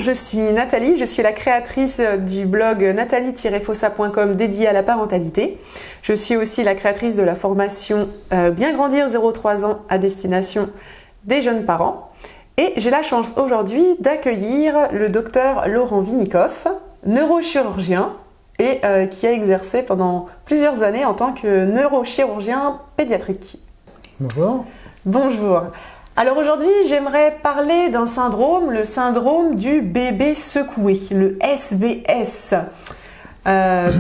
je suis Nathalie, je suis la créatrice du blog nathalie-fossa.com dédié à la parentalité. Je suis aussi la créatrice de la formation Bien grandir 0-3 ans à destination des jeunes parents. Et j'ai la chance aujourd'hui d'accueillir le docteur Laurent Vinikoff, neurochirurgien et qui a exercé pendant plusieurs années en tant que neurochirurgien pédiatrique. Bonjour. Bonjour. Alors aujourd'hui, j'aimerais parler d'un syndrome, le syndrome du bébé secoué, le SBS,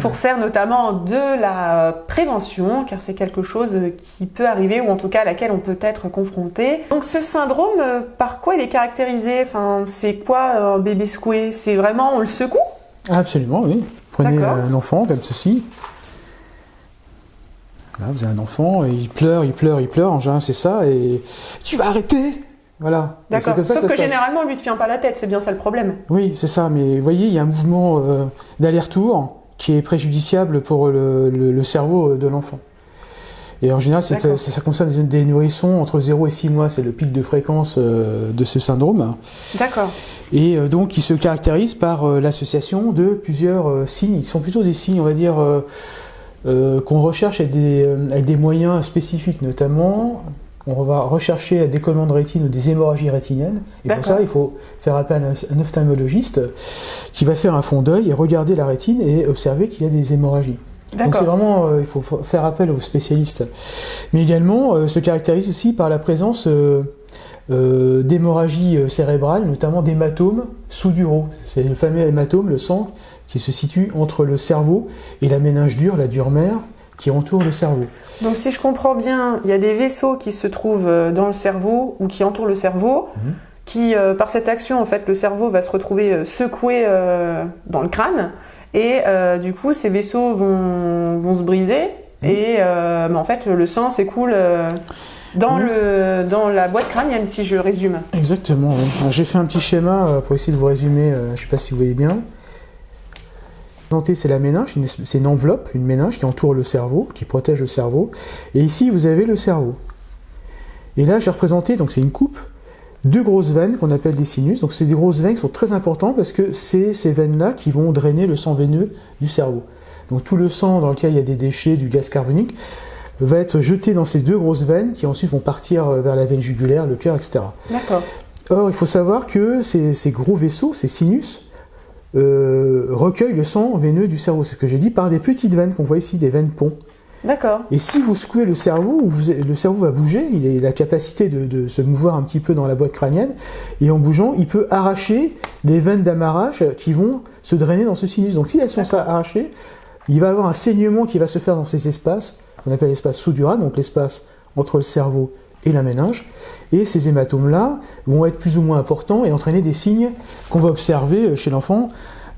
pour faire notamment de la prévention, car c'est quelque chose qui peut arriver, ou en tout cas à laquelle on peut être confronté. Donc ce syndrome, par quoi il est caractérisé? Enfin, c'est quoi un bébé secoué? C'est vraiment, on le secoue? Absolument, oui. Prenez un enfant comme ceci. Là, vous avez un enfant, et il pleure, en général c'est ça, et tu vas arrêter. Voilà. D'accord, sauf que généralement on lui ne tient pas la tête, c'est bien ça le problème. Oui, c'est ça, mais vous voyez, il y a un mouvement d'aller-retour qui est préjudiciable pour le cerveau de l'enfant. Et en général, ça concerne des nourrissons entre 0 et 6 mois, c'est le pic de fréquence de ce syndrome. D'accord. Et donc, il se caractérise par l'association de plusieurs signes. Ils sont plutôt des signes, on va dire, qu'on recherche avec des moyens spécifiques, notamment on va rechercher un décollement de rétine ou des hémorragies rétiniennes, et pour ça il faut faire appel à un ophtalmologiste qui va faire un fond d'œil et regarder la rétine et observer qu'il y a des hémorragies. Donc c'est vraiment, il faut faire appel aux spécialistes. Mais également se caractérise aussi par la présence d'hémorragies cérébrales, notamment d'hématomes sous-duraux. C'est le fameux hématome, le sang, qui se situe entre le cerveau et la méninge dure, la dure mère, qui entoure le cerveau. Donc si je comprends bien, il y a des vaisseaux qui se trouvent dans le cerveau ou qui entourent le cerveau, qui par cette action, en fait, le cerveau va se retrouver secoué dans le crâne, et du coup ces vaisseaux vont se briser, et en fait le sang s'écoule dans la boîte crânienne, si je résume. Exactement, oui. J'ai fait un petit schéma pour essayer de vous résumer, je ne sais pas si vous voyez bien. C'est la méninge, c'est une enveloppe, une méninge qui entoure le cerveau, qui protège le cerveau. Et ici, vous avez le cerveau. Et là, j'ai représenté, donc c'est une coupe, deux grosses veines qu'on appelle des sinus. Donc, c'est des grosses veines qui sont très importantes parce que c'est ces veines-là qui vont drainer le sang veineux du cerveau. Donc, tout le sang dans lequel il y a des déchets, du gaz carbonique, va être jeté dans ces deux grosses veines qui ensuite vont partir vers la veine jugulaire, le cœur, etc. D'accord. Or, il faut savoir que ces gros vaisseaux, ces sinus, recueille le sang veineux du cerveau. C'est ce que j'ai dit, par des petites veines qu'on voit ici, des veines ponts. D'accord. Et si vous secouez le cerveau, le cerveau va bouger, il a la capacité de se mouvoir un petit peu dans la boîte crânienne, et en bougeant, il peut arracher les veines d'amarrage qui vont se drainer dans ce sinus. Donc si elles sont arrachées, il va y avoir un saignement qui va se faire dans ces espaces, qu'on appelle l'espace sous-dural, donc l'espace entre le cerveau et la méninge, et ces hématomes-là vont être plus ou moins importants et entraîner des signes qu'on va observer chez l'enfant,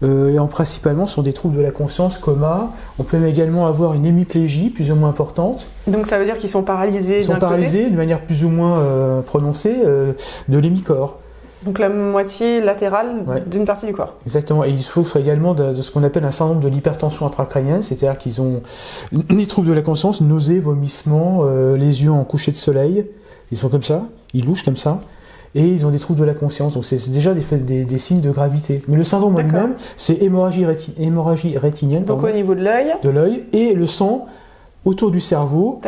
et principalement sur des troubles de la conscience, coma. On peut également avoir une hémiplégie plus ou moins importante. Donc ça veut dire qu'ils sont paralysés d'un côté ? Ils sont paralysés de manière plus ou moins prononcée de l'hémicorps. Donc la moitié latérale d'une partie du corps. Exactement, et ils souffrent également de ce qu'on appelle un syndrome de l'hypertension intracrânienne, c'est-à-dire qu'ils ont des troubles de la conscience, nausées, vomissements, les yeux en coucher de soleil, ils sont comme ça, ils louchent comme ça, et ils ont des troubles de la conscience, donc c'est déjà des signes de gravité. Mais le syndrome en lui-même, c'est hémorragie rétinienne. Donc au niveau de l'œil. De l'œil, et le sang autour du cerveau,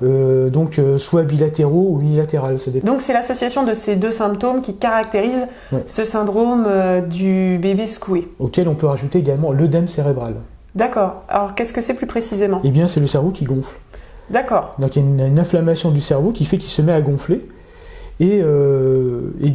donc soit bilatéraux ou unilatéral, ça dépend. Donc c'est l'association de ces deux symptômes qui caractérise ce syndrome du bébé secoué. Auquel on peut rajouter également l'œdème cérébral. D'accord. Alors qu'est-ce que c'est plus précisément ? Eh bien c'est le cerveau qui gonfle. D'accord. Donc il y a une inflammation du cerveau qui fait qu'il se met à gonfler, et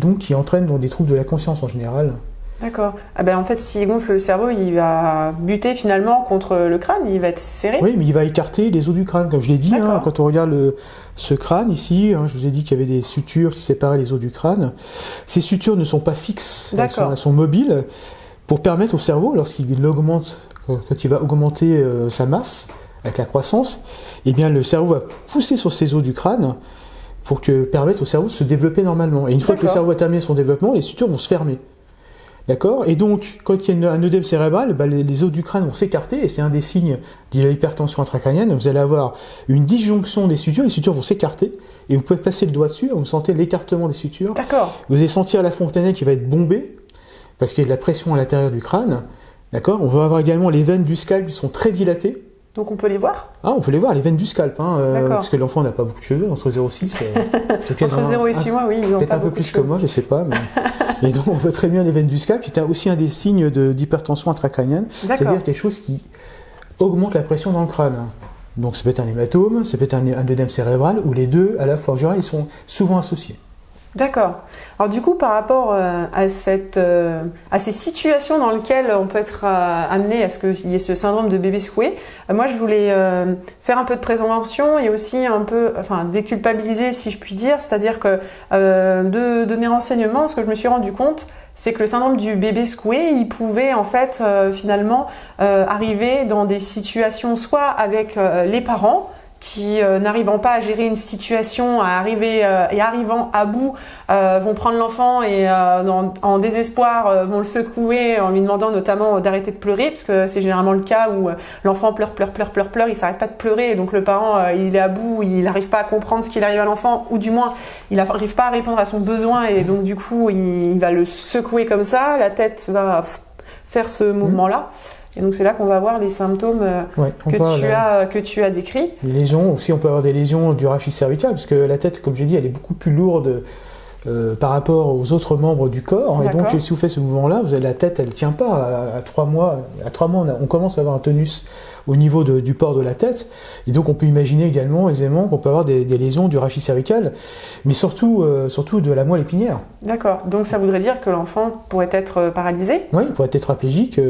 donc qui entraîne des troubles de la conscience en général. D'accord. Ah ben en fait, s'il gonfle le cerveau, il va buter finalement contre le crâne, il va être serré. Oui, mais il va écarter les os du crâne, comme je l'ai dit. Quand on regarde ce crâne ici, je vous ai dit qu'il y avait des sutures qui séparaient les os du crâne. Ces sutures ne sont pas fixes, elles sont mobiles pour permettre au cerveau, lorsqu'il augmente, quand il va augmenter sa masse avec la croissance, eh bien le cerveau va pousser sur ces os du crâne pour permettre au cerveau de se développer normalement. Et une fois que le cerveau a terminé son développement, les sutures vont se fermer. D'accord ? Et donc, quand il y a un œdème cérébral, les os du crâne vont s'écarter, et c'est un des signes de l'hypertension intracrânienne. Vous allez avoir une disjonction des sutures, les sutures vont s'écarter, et vous pouvez passer le doigt dessus, vous sentez l'écartement des sutures. D'accord. Vous allez sentir la fontanelle qui va être bombée, parce qu'il y a de la pression à l'intérieur du crâne. D'accord. On va avoir également les veines du scalp qui sont très dilatées. Donc on peut les voir? Ah, on peut les voir, les veines du scalp, parce que l'enfant n'a pas beaucoup de cheveux, entre 0,6 entre 0 et 6 mois, oui, ils ont peut-être pas un peu plus que cheveux. moi, je sais pas. Mais... Et donc on voit très bien les veines du scalp. C'est aussi un des signes d'hypertension intracrânienne, c'est-à-dire quelque chose qui augmente la pression dans le crâne. Donc ça peut être un hématome, ça peut être un œdème cérébral, ou les deux à la fois. En général, ils sont souvent associés. D'accord. Alors du coup, par rapport à ces situations dans lesquelles on peut être amené à ce qu'il y ait ce syndrome de bébé secoué, moi je voulais faire un peu de prévention et aussi un peu, déculpabiliser si je puis dire, c'est-à-dire que de mes renseignements, ce que je me suis rendu compte, c'est que le syndrome du bébé secoué, il pouvait en fait finalement arriver dans des situations soit avec les parents, qui n'arrivant pas à gérer une situation, arrivant à bout, vont prendre l'enfant et en désespoir vont le secouer en lui demandant notamment d'arrêter de pleurer, parce que c'est généralement le cas où l'enfant pleure, il s'arrête pas de pleurer, et donc le parent il est à bout, il n'arrive pas à comprendre ce qu'il arrive à l'enfant, ou du moins il n'arrive pas à répondre à son besoin, et donc du coup il va le secouer comme ça, la tête va faire ce mouvement-là. Et donc c'est là qu'on va voir les symptômes que tu as décrits. Les lésions aussi, on peut avoir des lésions du rachis cervical, parce que la tête, comme j'ai dit, elle est beaucoup plus lourde par rapport aux autres membres du corps. Et donc si vous faites ce mouvement-là, la tête, elle ne tient pas. À 3 mois, on commence à avoir un tonus au niveau du port de la tête. Et donc on peut imaginer également aisément qu'on peut avoir des lésions du rachis cervical, mais surtout de la moelle épinière. D'accord. Donc ça voudrait dire que l'enfant pourrait être paralysé? Oui, il pourrait être tétraplégique.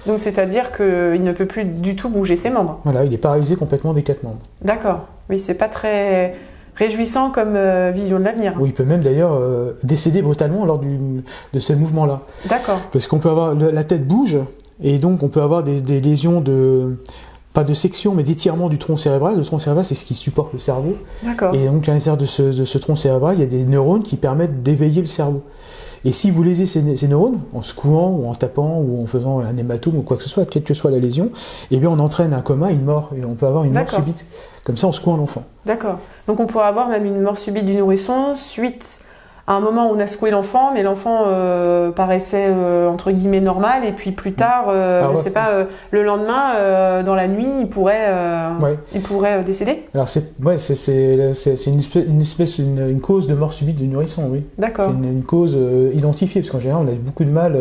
Donc c'est-à-dire qu'il ne peut plus du tout bouger ses membres? Voilà, il est paralysé complètement des 4 membres. D'accord. Oui, c'est pas très réjouissant comme vision de l'avenir. Oui, il peut même d'ailleurs décéder brutalement lors de ces mouvements-là. D'accord. Parce qu'on peut avoir... La tête bouge, et donc on peut avoir des lésions pas de section, mais d'étirement du tronc cérébral. Le tronc cérébral, c'est ce qui supporte le cerveau. D'accord. Et donc à l'intérieur de ce tronc cérébral, il y a des neurones qui permettent d'éveiller le cerveau. Et si vous lésez ces neurones, en secouant, ou en tapant, ou en faisant un hématome, ou quoi que ce soit, quelle que soit la lésion, eh bien on entraîne un coma, une mort. Et on peut avoir une mort subite, comme ça en secouant l'enfant. D'accord. Donc on pourrait avoir même une mort subite du nourrisson suite à un moment où on a secoué l'enfant, mais l'enfant paraissait entre guillemets normal, et puis plus tard, le lendemain, dans la nuit, il pourrait décéder. Alors c'est une cause de mort subite du nourrisson, oui. D'accord. C'est une cause identifiée, parce qu'en général, on a beaucoup de mal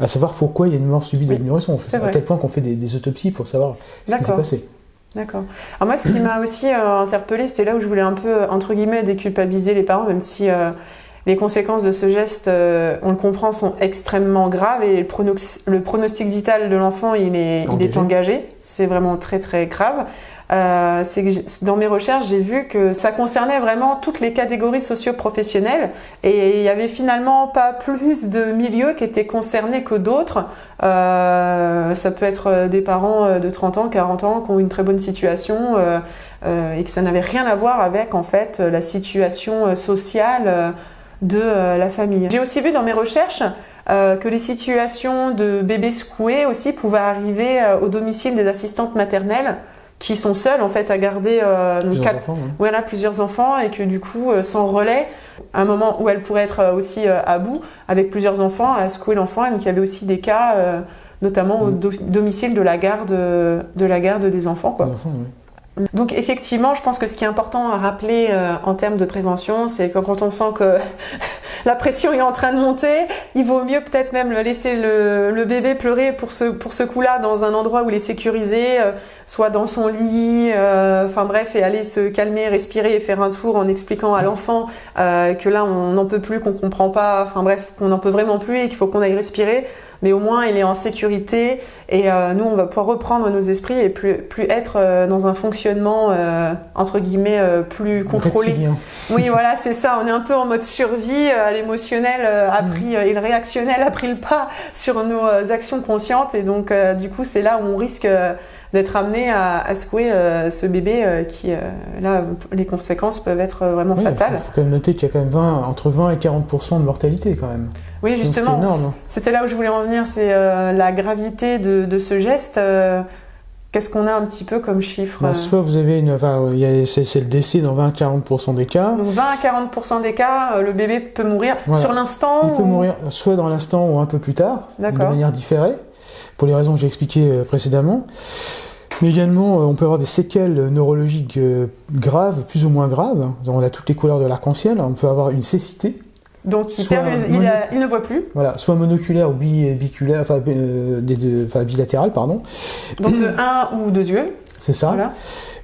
à savoir pourquoi il y a une mort subite du nourrisson. À tel point qu'on fait des autopsies pour savoir ce qui s'est passé. D'accord. Alors moi, ce qui m'a aussi interpellée, c'était là où je voulais un peu, entre guillemets, déculpabiliser les parents, même si les conséquences de ce geste, on le comprend, sont extrêmement graves, et le pronostic vital de l'enfant, il est engagé. C'est vraiment très très grave. C'est que dans mes recherches, j'ai vu que ça concernait vraiment toutes les catégories socio-professionnelles, et il y avait finalement pas plus de milieux qui étaient concernés que d'autres. Ça peut être des parents de 30 ans, 40 ans qui ont une très bonne situation, et que ça n'avait rien à voir avec en fait la situation sociale de la famille. J'ai aussi vu dans mes recherches que les situations de bébés secoués aussi pouvaient arriver au domicile des assistantes maternelles, qui sont seules en fait à garder plusieurs enfants, et que du coup sans relais, à un moment où elles pourraient être aussi à bout avec plusieurs enfants, à secouer l'enfant. Et donc il y avait aussi des cas notamment au domicile de la garde des enfants, quoi. Donc effectivement, je pense que ce qui est important à rappeler en termes de prévention, c'est que quand on sent que la pression est en train de monter, il vaut mieux peut-être même laisser le bébé pleurer pour ce coup-là dans un endroit où il est sécurisé, soit dans son lit, et aller se calmer, respirer et faire un tour en expliquant à l'enfant que là on n'en peut plus, qu'on comprend pas, qu'on n'en peut vraiment plus et qu'il faut qu'on aille respirer. Mais au moins il est en sécurité, et nous on va pouvoir reprendre nos esprits et plus être dans un fonctionnement entre guillemets plus contrôlé. Oui, voilà, c'est ça, on est un peu en mode survie, l'émotionnel et le réactionnel a pris le pas sur nos actions conscientes, et donc du coup c'est là où on risque d'être amené à secouer ce bébé qui, là, les conséquences peuvent être vraiment fatales. Il faut quand même noter qu'il y a quand même entre 20 et 40% de mortalité quand même. Oui, justement, c'était là où je voulais en venir, c'est la gravité de ce geste. Qu'est-ce qu'on a un petit peu comme chiffre? Soit vous avez c'est le décès dans 20 à 40% des cas. Donc 20 à 40% des cas, le bébé peut mourir sur l'instant? Il peut mourir soit dans l'instant ou un peu plus tard, de manière différée, pour les raisons que j'ai expliquées précédemment. Mais également, on peut avoir des séquelles neurologiques graves, plus ou moins graves. On a toutes les couleurs de l'arc-en-ciel. On peut avoir une cécité. Donc il ne voit plus. Voilà, soit monoculaire ou biculaire, bilatéral, pardon. Donc de un ou deux yeux. C'est ça. Voilà.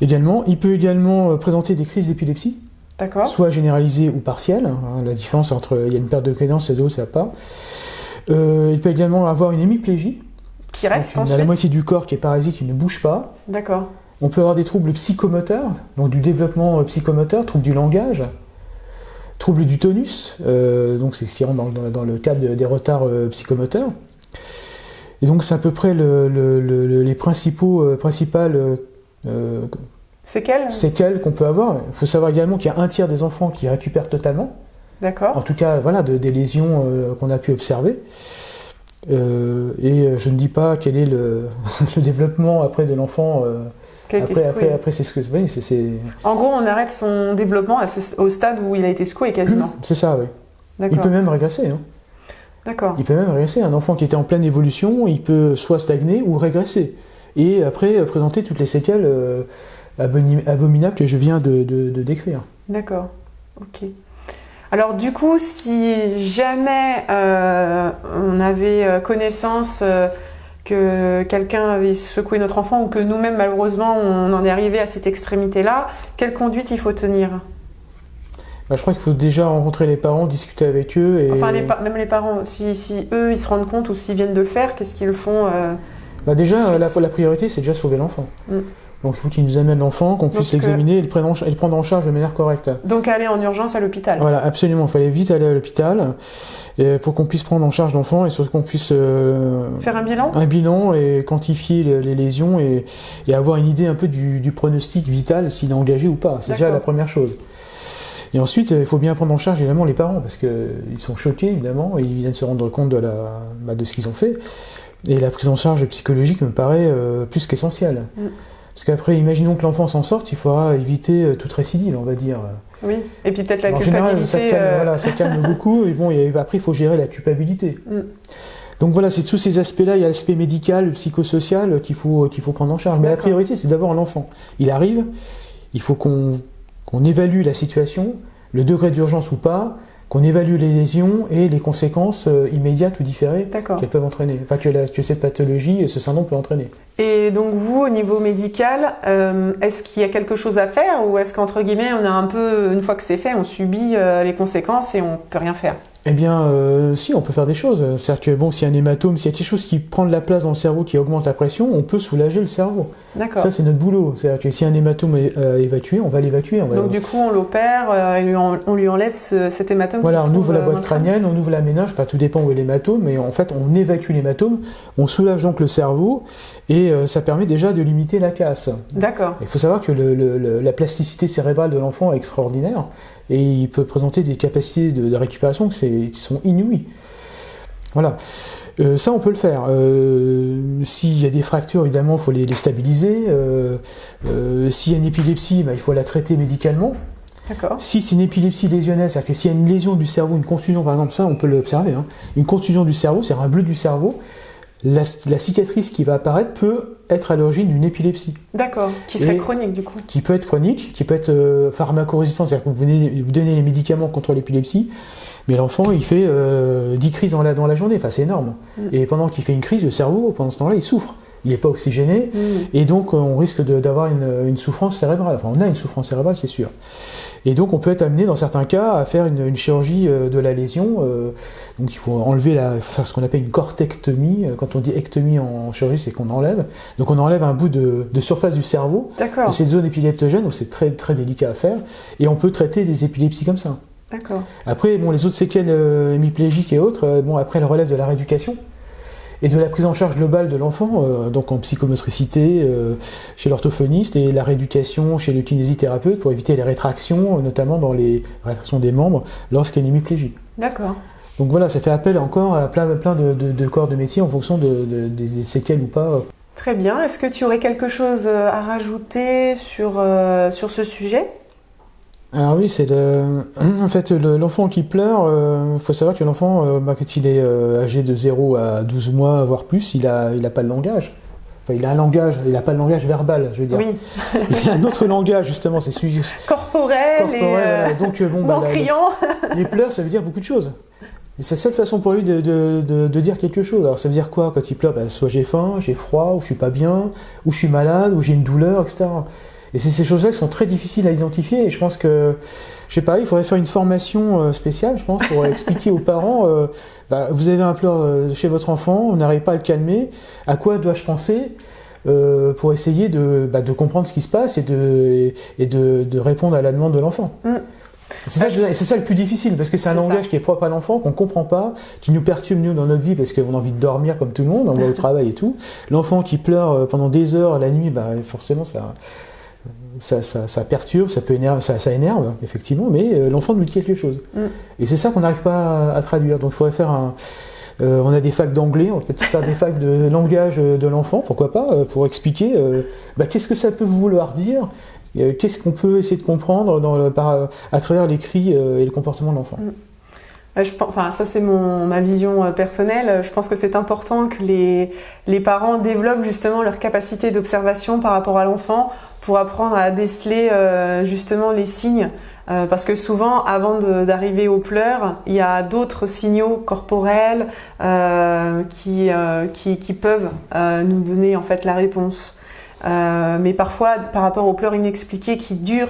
Également, il peut également présenter des crises d'épilepsie. D'accord. Soit généralisées ou partielles. La différence entre il y a une perte de crédence et d'autres, ça n'a pas. Il peut également avoir une hémiplégie. Qui reste donc, on a la moitié du corps qui est parasite, qui ne bouge pas. D'accord. On peut avoir des troubles psychomoteurs, donc du développement psychomoteur, troubles du langage. Troubles du tonus, donc c'est ce qui rentre dans le cadre des retards psychomoteurs. Et donc c'est à peu près les principales séquelles qu'on peut avoir. Il faut savoir également qu'il y a un tiers des enfants qui récupèrent totalement. D'accord. En tout cas, voilà, des lésions qu'on a pu observer. Et je ne dis pas quel est le développement après de l'enfant. Après c'est ce que c'est. En gros, on arrête son développement au stade où il a été secoué quasiment. C'est ça, oui. Il peut même régresser. Hein. D'accord. Il peut même régresser. Un enfant qui était en pleine évolution, il peut soit stagner ou régresser. Et après, présenter toutes les séquelles abominables que je viens de décrire. D'accord. Ok. Alors du coup, si jamais on avait connaissance que quelqu'un avait secoué notre enfant ou que nous-mêmes, malheureusement, on en est arrivé à cette extrémité-là, quelle conduite il faut tenir? Je crois qu'il faut déjà rencontrer les parents, discuter avec eux. Et... Enfin, même les parents, si eux, ils se rendent compte ou s'ils viennent de le faire, qu'est-ce qu'ils font déjà, la priorité, c'est déjà sauver l'enfant. Donc il faut qu'ils nous amènent l'enfant, qu'on puisse l'examiner et le prendre en charge de manière correcte. Donc aller en urgence à l'hôpital. Voilà, absolument. Il fallait vite aller à l'hôpital pour qu'on puisse prendre en charge l'enfant et surtout qu'on puisse faire un bilan. Un bilan et quantifier les lésions et avoir une idée un peu du pronostic vital, s'il est engagé ou pas. C'est déjà la première chose. Et ensuite, il faut bien prendre en charge évidemment les parents parce qu'ils sont choqués évidemment et ils viennent se rendre compte de ce qu'ils ont fait. Et la prise en charge psychologique me paraît plus qu'essentielle. Parce qu'après, imaginons que l'enfant s'en sorte, il faudra éviter toute récidive, on va dire. Oui, et puis peut-être la culpabilité. En général, ça calme beaucoup, et bon, après, il faut gérer la culpabilité. Donc voilà, c'est tous ces aspects-là, il y a l'aspect médical, psychosocial qu'il faut prendre en charge. Mais la priorité, c'est d'abord l'enfant. Il arrive, il faut qu'on évalue la situation, le degré d'urgence ou pas, qu'on évalue les lésions et les conséquences immédiates ou différées qu'elles peuvent entraîner, que cette pathologie et ce syndrome peut entraîner. Et donc vous, au niveau médical, est-ce qu'il y a quelque chose à faire ou est-ce qu'entre guillemets, on a un peu, une fois que c'est fait, on subit les conséquences et on peut rien faire? Eh bien, si, on peut faire des choses. C'est-à-dire que, bon, s'il y a un hématome, s'il y a quelque chose qui prend de la place dans le cerveau, qui augmente la pression, on peut soulager le cerveau. D'accord. Ça, c'est notre boulot. C'est-à-dire que si un hématome est évacué, on va l'évacuer. Donc, du coup, on l'opère et on lui enlève cet hématome. Voilà, on ouvre la boîte crânienne, on ouvre la méninge, enfin, tout dépend où est l'hématome, mais en fait, on évacue l'hématome, on soulage donc le cerveau, et ça permet déjà de limiter la casse. D'accord. Il faut savoir que la plasticité cérébrale de l'enfant est extraordinaire. Et il peut présenter des capacités de récupération qui sont inouïes. Voilà. Ça, on peut le faire. S'il y a des fractures, évidemment, il faut les stabiliser. S'il y a une épilepsie, il faut la traiter médicalement. D'accord. Si c'est une épilepsie lésionnelle, c'est-à-dire que s'il y a une lésion du cerveau, une contusion, par exemple, ça, on peut l'observer. Une contusion du cerveau, c'est-à-dire un bleu du cerveau, la cicatrice qui va apparaître peut être à l'origine d'une épilepsie. D'accord, qui serait chronique du coup. Qui peut être chronique, qui peut être pharmacorésistant, c'est-à-dire que vous donnez les médicaments contre l'épilepsie, mais l'enfant il fait 10 crises dans la journée, enfin c'est énorme. Et pendant qu'il fait une crise, le cerveau, pendant ce temps-là, il souffre. Il n'est pas oxygéné, et donc on risque d'avoir une souffrance cérébrale. Enfin, on a une souffrance cérébrale, c'est sûr. Et donc on peut être amené dans certains cas à faire une chirurgie de la lésion. Donc il faut faire ce qu'on appelle une cortectomie. Quand on dit ectomie en chirurgie, c'est qu'on enlève. Donc on enlève un bout de surface du cerveau, de cette zone épileptogène, donc c'est très, très délicat à faire. Et on peut traiter des épilepsies comme ça. D'accord. Après, bon, les autres séquelles hémiplégiques et autres, après elles relèvent de la rééducation. Et de la prise en charge globale de l'enfant, donc en psychomotricité chez l'orthophoniste et la rééducation chez le kinésithérapeute pour éviter les rétractions, notamment dans les rétractions des membres lorsqu'il y a une hémiplégie. D'accord. Donc voilà, ça fait appel encore à plein de corps de métier en fonction des séquelles ou pas Très bien. Est-ce que tu aurais quelque chose à rajouter sur ce sujet ? Alors oui, en fait, l'enfant qui pleure, faut savoir que l'enfant, quand il est âgé de 0 à 12 mois, voire plus, il a pas le langage. Enfin, il a un langage, il n'a pas le langage verbal, je veux dire. Oui. Il a un autre langage, justement, c'est celui corporel et voilà. Donc, en criant. Il pleure, ça veut dire beaucoup de choses. Et c'est la seule façon pour lui de dire quelque chose. Alors ça veut dire quoi quand il pleure ? Soit j'ai faim, j'ai froid, ou je suis pas bien, ou je suis malade, ou j'ai une douleur, etc. Et c'est ces choses-là qui sont très difficiles à identifier. Et je pense que, je sais pas, il faudrait faire une formation spéciale, je pense, pour expliquer aux parents, vous avez un pleur chez votre enfant, vous n'arrivez pas à le calmer, à quoi dois-je penser pour essayer de comprendre ce qui se passe et de répondre à la demande de l'enfant. C'est ça le plus difficile, parce que c'est un langage qui est propre à l'enfant, qu'on ne comprend pas, qui nous perturbe nous dans notre vie, parce qu'on a envie de dormir comme tout le monde, on va au travail et tout. L'enfant qui pleure pendant des heures la nuit, forcément ça perturbe, ça énerve, effectivement, mais l'enfant nous dit quelque chose. Et c'est ça qu'on n'arrive pas à traduire. Donc il faudrait faire on a des facs d'anglais, on peut peut-être faire des facs de langage de l'enfant, pourquoi pas, pour expliquer qu'est-ce que ça peut vouloir dire. Qu'est-ce qu'on peut essayer de comprendre à travers les cris et le comportement de l'enfant ? Ça c'est ma vision personnelle. Je pense que c'est important que les parents développent justement leur capacité d'observation par rapport à l'enfant pour apprendre à déceler justement les signes. Parce que souvent, avant d'arriver aux pleurs, il y a d'autres signaux corporels qui peuvent nous donner en fait la réponse. Mais parfois, par rapport aux pleurs inexpliquées qui durent,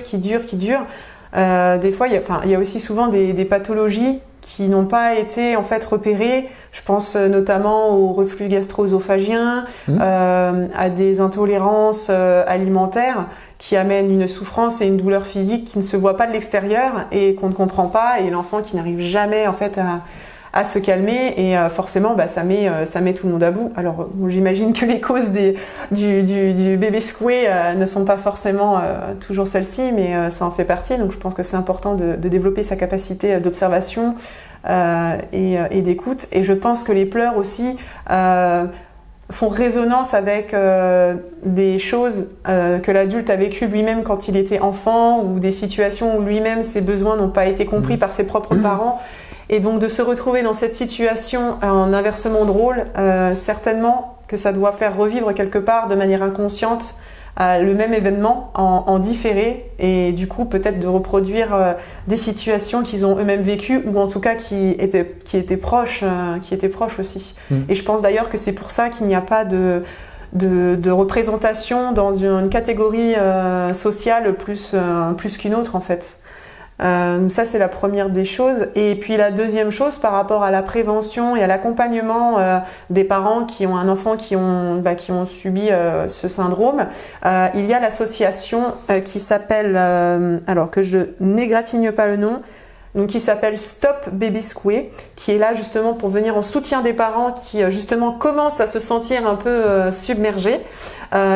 des fois, il y a aussi souvent des pathologies qui n'ont pas été en fait repérées. Je pense notamment au reflux gastro-œsophagien, à des intolérances alimentaires qui amènent une souffrance et une douleur physique qui ne se voient pas de l'extérieur et qu'on ne comprend pas, et l'enfant qui n'arrive jamais en fait à se calmer, et forcément ça met tout le monde à bout. Alors j'imagine que les causes du bébé secoué ne sont pas forcément toujours celles-ci, mais ça en fait partie. Donc je pense que c'est important de développer sa capacité d'observation et d'écoute. Et je pense que les pleurs aussi font résonance avec des choses que l'adulte a vécues lui-même quand il était enfant, ou des situations où lui-même ses besoins n'ont pas été compris par ses propres parents. Et donc de se retrouver dans cette situation en inversement de rôle, certainement que ça doit faire revivre quelque part de manière inconsciente le même événement en différé, et du coup peut-être de reproduire des situations qu'ils ont eux-mêmes vécues, ou en tout cas qui étaient proches aussi. Et je pense d'ailleurs que c'est pour ça qu'il n'y a pas de représentation dans une catégorie sociale plus qu'une autre en fait. Ça c'est la première des choses. Et puis la deuxième chose, par rapport à la prévention et à l'accompagnement des parents qui ont un enfant qui ont subi ce syndrome, il y a l'association qui s'appelle, alors que je n'égratigne pas le nom, donc qui s'appelle Stop Baby Secoué, qui est là justement pour venir en soutien des parents qui justement commencent à se sentir un peu submergés,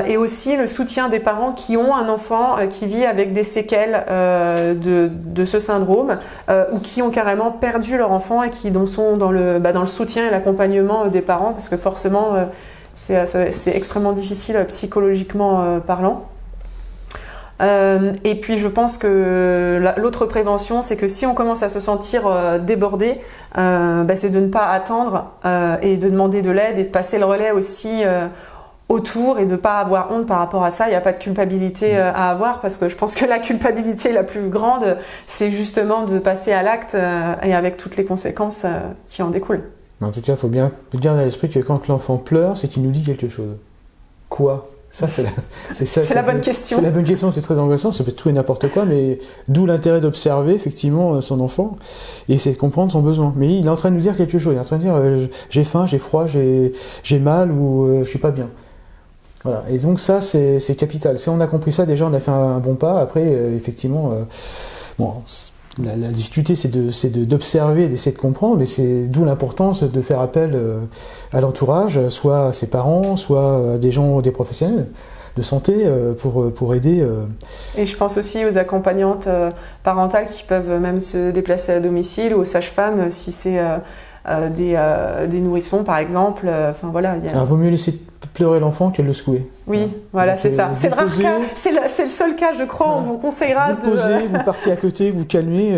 et aussi le soutien des parents qui ont un enfant qui vit avec des séquelles de ce syndrome, ou qui ont carrément perdu leur enfant et qui sont dans le soutien et l'accompagnement des parents, parce que forcément c'est extrêmement difficile psychologiquement parlant. Et puis je pense que l'autre prévention, c'est que si on commence à se sentir débordé, c'est de ne pas attendre et de demander de l'aide, et de passer le relais aussi autour, et de ne pas avoir honte par rapport à ça. Il n'y a pas de culpabilité à avoir, parce que je pense que la culpabilité la plus grande, c'est justement de passer à l'acte et avec toutes les conséquences qui en découlent. En tout cas, il faut bien garder à l'esprit que quand l'enfant pleure, c'est qu'il nous dit quelque chose. Quoi ? Ça, c'est la bonne question. C'est la bonne question, c'est très angoissant, ça peut être tout et n'importe quoi, mais d'où l'intérêt d'observer effectivement son enfant et essayer de comprendre son besoin. Mais il est en train de nous dire quelque chose, il est en train de dire j'ai faim, j'ai froid, j'ai mal, ou je suis pas bien. Voilà. Et donc ça, c'est capital. Si on a compris ça, déjà on a fait un bon pas. Après, effectivement, la difficulté, c'est d'observer, d'essayer de comprendre, mais c'est d'où l'importance de faire appel à l'entourage, soit à ses parents, soit à des professionnels de santé pour aider. Et je pense aussi aux accompagnantes parentales qui peuvent même se déplacer à domicile, ou aux sages-femmes si c'est des nourrissons par exemple. Enfin voilà. Alors, vaut mieux laisser pleurer l'enfant que le secouer. Oui, voilà, c'est ça. C'est le rare cas, c'est le seul cas, je crois, on vous conseillera de... Vous posez, vous partez à côté, vous calmez,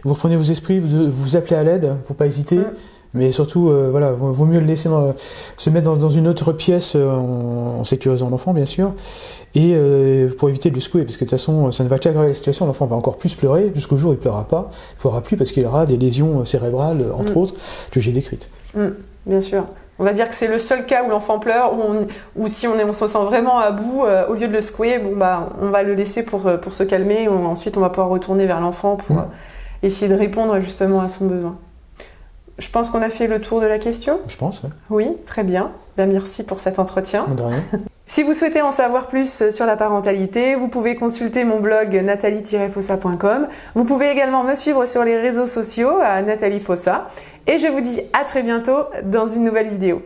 vous reprenez vos esprits, vous appelez à l'aide, faut pas hésiter. Mais surtout, voilà, vaut mieux le laisser se mettre dans une autre pièce en sécurisant l'enfant, bien sûr, et pour éviter de le secouer, parce que de toute façon, ça ne va qu'aggraver la situation. L'enfant va encore plus pleurer, jusqu'au jour où il ne pleurera pas. Il ne pleurera plus parce qu'il aura des lésions cérébrales, entre autres, que j'ai décrites. Bien sûr. On va dire que c'est le seul cas où l'enfant pleure, ou si on se sent vraiment à bout, au lieu de le secouer, on va le laisser pour se calmer. Ensuite, on va pouvoir retourner vers l'enfant pour essayer de répondre justement à son besoin. Je pense qu'on a fait le tour de la question. Je pense, oui. Oui, très bien. Merci pour cet entretien. De rien. Si vous souhaitez en savoir plus sur la parentalité, vous pouvez consulter mon blog nathalie-fossa.com. Vous pouvez également me suivre sur les réseaux sociaux à Nathalie Fossa. Et je vous dis à très bientôt dans une nouvelle vidéo.